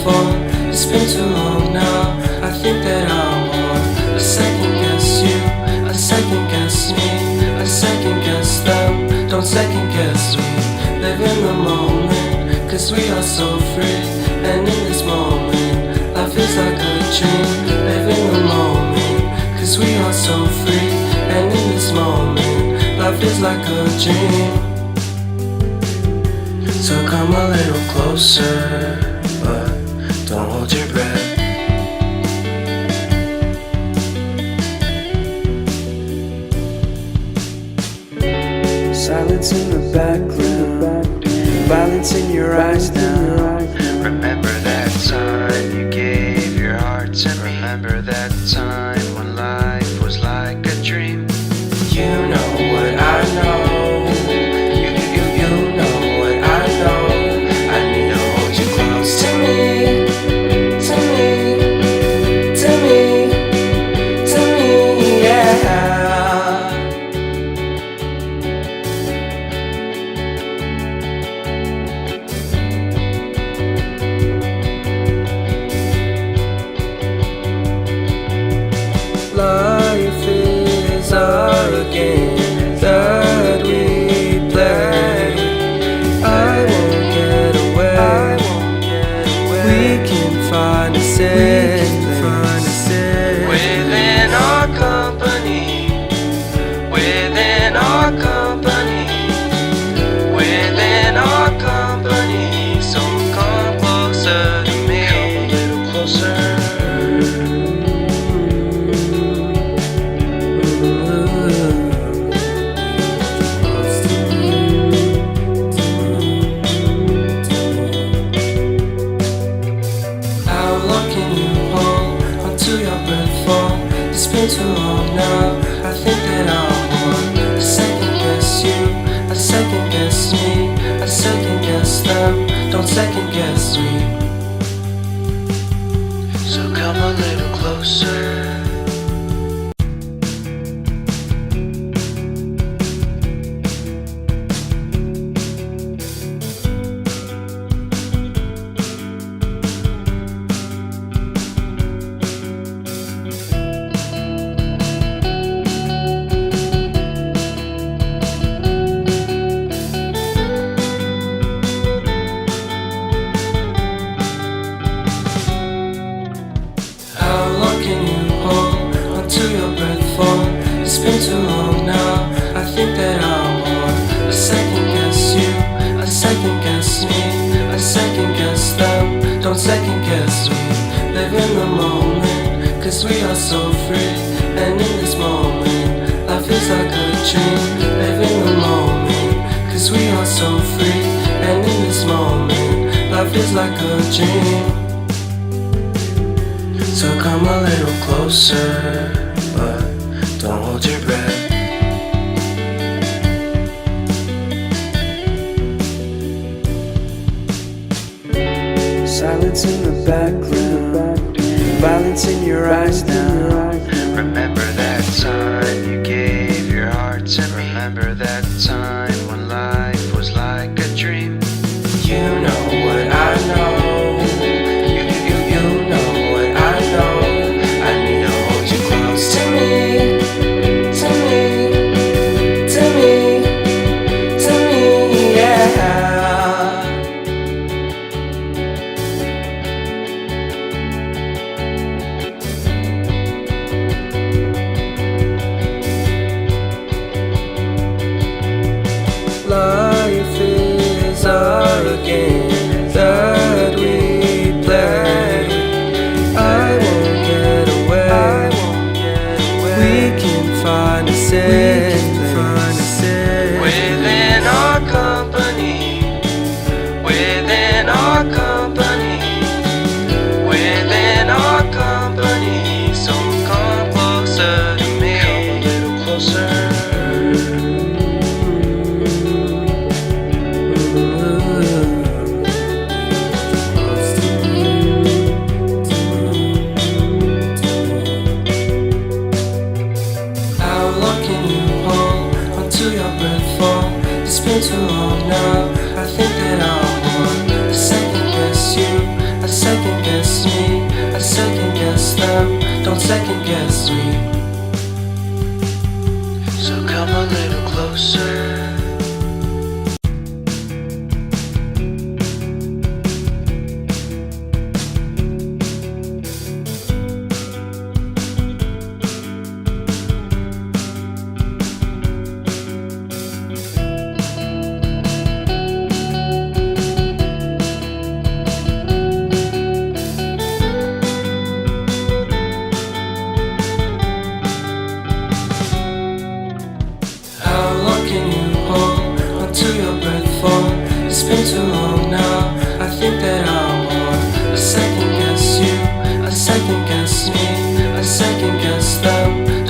before. It's been too long now. I think that I want. I second guess you, I second guess me, I second guess them. Don't second guess me. Live in the moment, cause we are so free. And in this moment, life is like a dream. Live in the moment, cause we are so free. And in this moment, life is like a dream. So come a little closer, but don't hold your breath. Silence in the background, violence in your eyes now. Remember that time you gave your heart to me. Remember that time when life was like a dream. You know what I know. You know what I know. I need to hold you close to me, to me, to me, to me, yeah. Life is a game that we play. I won't get away. We can find a safe place Within our company, within our company, within our company. So come closer to me, come a little closer. It's been too long now. I think that I want. I second guess you, I second guess me, I second guess them. Don't second guess me. So come a little closer. It's been too long now. I think that I want. I second guess you, I second guess me, I second guess them. Don't second guess me. Live in the moment, cause we are so free. And in this moment, life is like a dream. Live in the moment, cause we are so free. And in this moment, life is like a dream. So come a little closer, but don't hold your breath. Silence in the background, violence in your eyes now. Remember that time you gave your heart to me. Remember that time when life was like a dream. You know what I know. You know what I know. I need to hold you close to me, to me, to me, to me, yeah. Life is a game that we play. I won't get away. We can find a safe place Within our company, within our company, within our company. So come closer to me, come a little closer.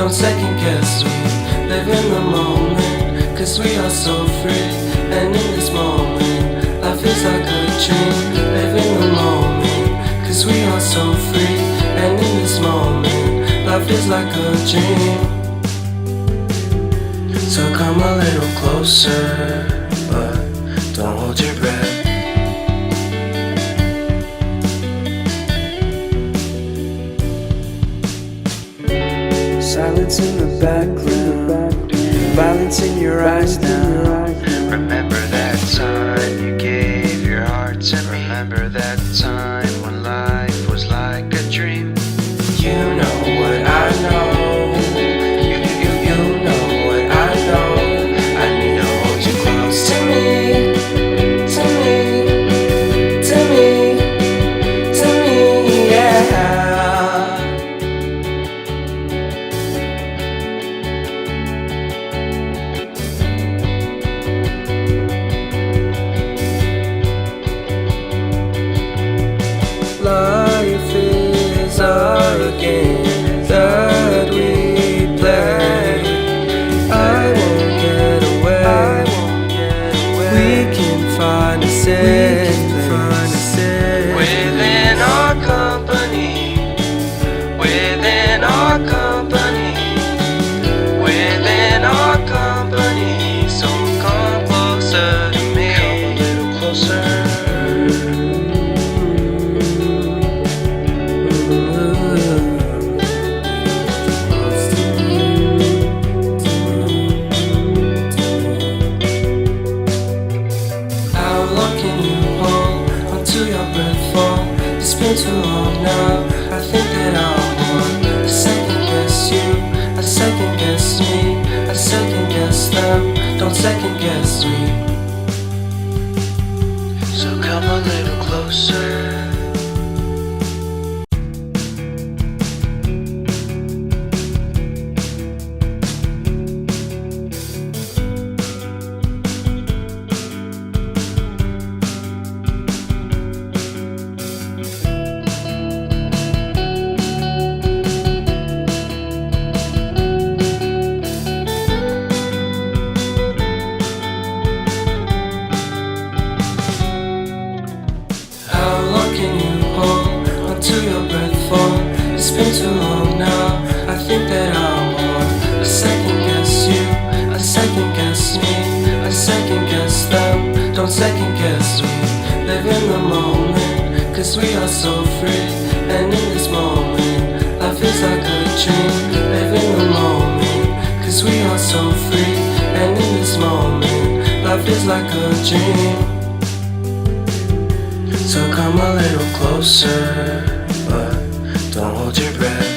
Don't second guess me. Live in the moment, cause we are so free. And in this moment, life is like a dream. Live in the moment, cause we are so free. And in this moment, life is like a dream. So come a little closer, but don't hold your breath. Silence in the background, violence in your eyes now. Remember that time you gave your heart to me. Remember that time when life was like a dream. You know what I know. You know what I know. I need to hold you close to me, to me, to me, to me, yeah. Life is a game that we play. I won't get away. We can find a safe place within our company, within our company, within our company. So come closer to me, come a little closer. It's been too long now. I think that I want to second guess you, I second guess me, I second guess them. Don't second guess me. So come a little closer. It's been too long now. I think that I want to second guess you, I second guess me, I second guess them. Don't second guess me. Live in the moment, cause we are so free. And in this moment, life is like a dream. Live in the moment, cause we are so free. And in this moment, life is like a dream. So come a little closer, but don't hold your breath.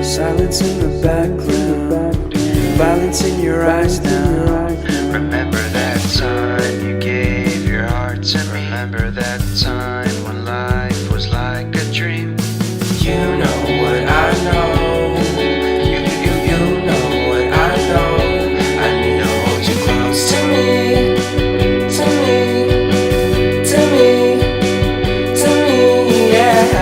Silence in the background, violence in your eyes now. Remember that time you gave your heart to me. Remember that time when life was like a dream. You know what I know. You know what I know. I need to hold you close to me, to me, to me, to me, yeah.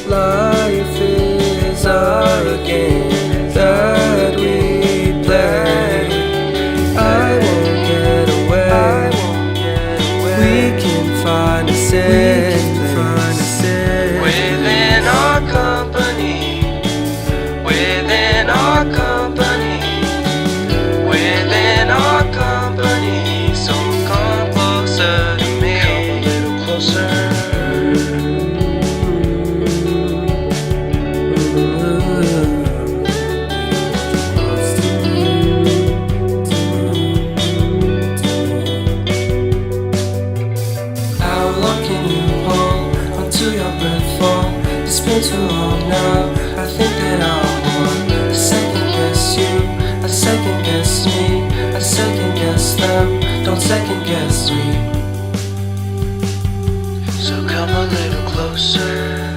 Life is a game that we play. I won't get away. We can find a safe place within our company, within our company, within our company. So come closer to me, come a little closer. It's been too long now. I think that I want to second guess you, I second guess me, I second guess them. Don't second guess me. So come a little closer.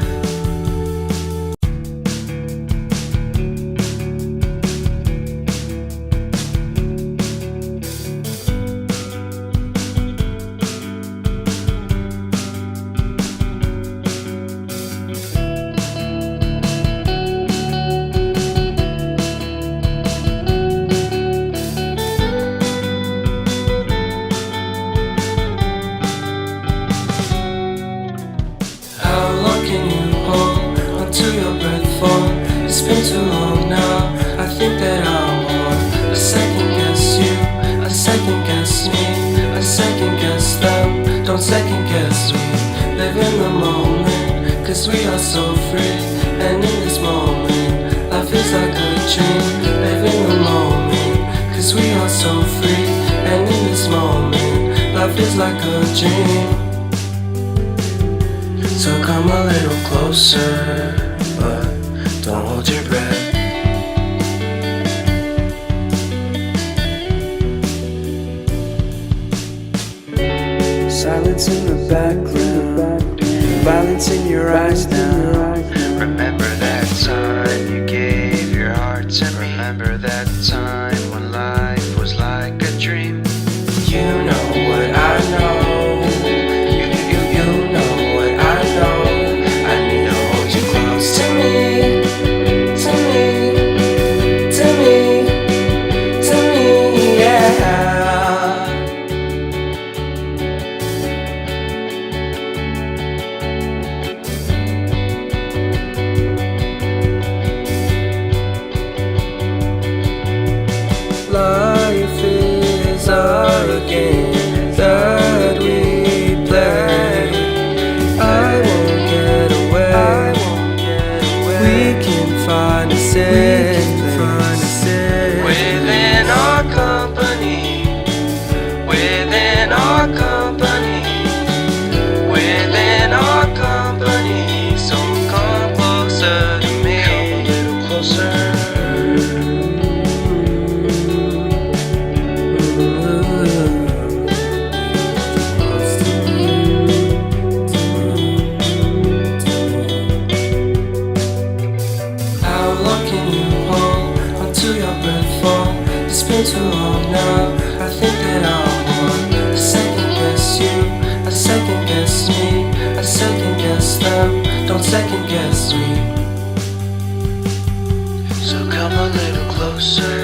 don't second guess. We live in the moment, cause we are so free. And in this moment, life is like a dream. Live in the moment, cause we are so free. And in this moment, life is like a dream. So come a little closer, but don't hold your breath. Silence in the background, violence in your eyes now. Remember that time you gave your heart to me. Remember that time when life was like a dream. You know what I know. You know what I know. I need to hold you close to me, to me, to me, to me, yeah. Life is a game that we play. I won't get away. We can find a safe place within our company, within our company, within our company. So come closer to me, come a little closer. It's been too long now, I think that I want to second guess you, I second guess me, I second guess them, don't second guess me. So come a little closer.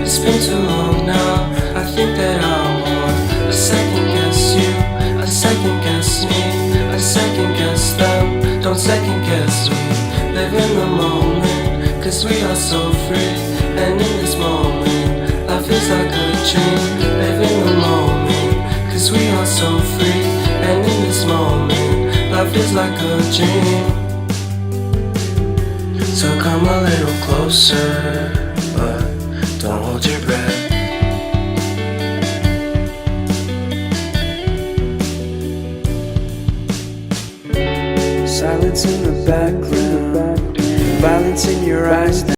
It's been too long now, I think that I want to second guess you, I second guess me, I second guess them, don't second guess. We live in the moment, cause we are so free. And in this moment, life is like a dream. Live in the moment, cause we are so free. And in this moment, life is like a dream. So come a little closer, but don't hold your breath. Silence in the background, violence in your eyes now.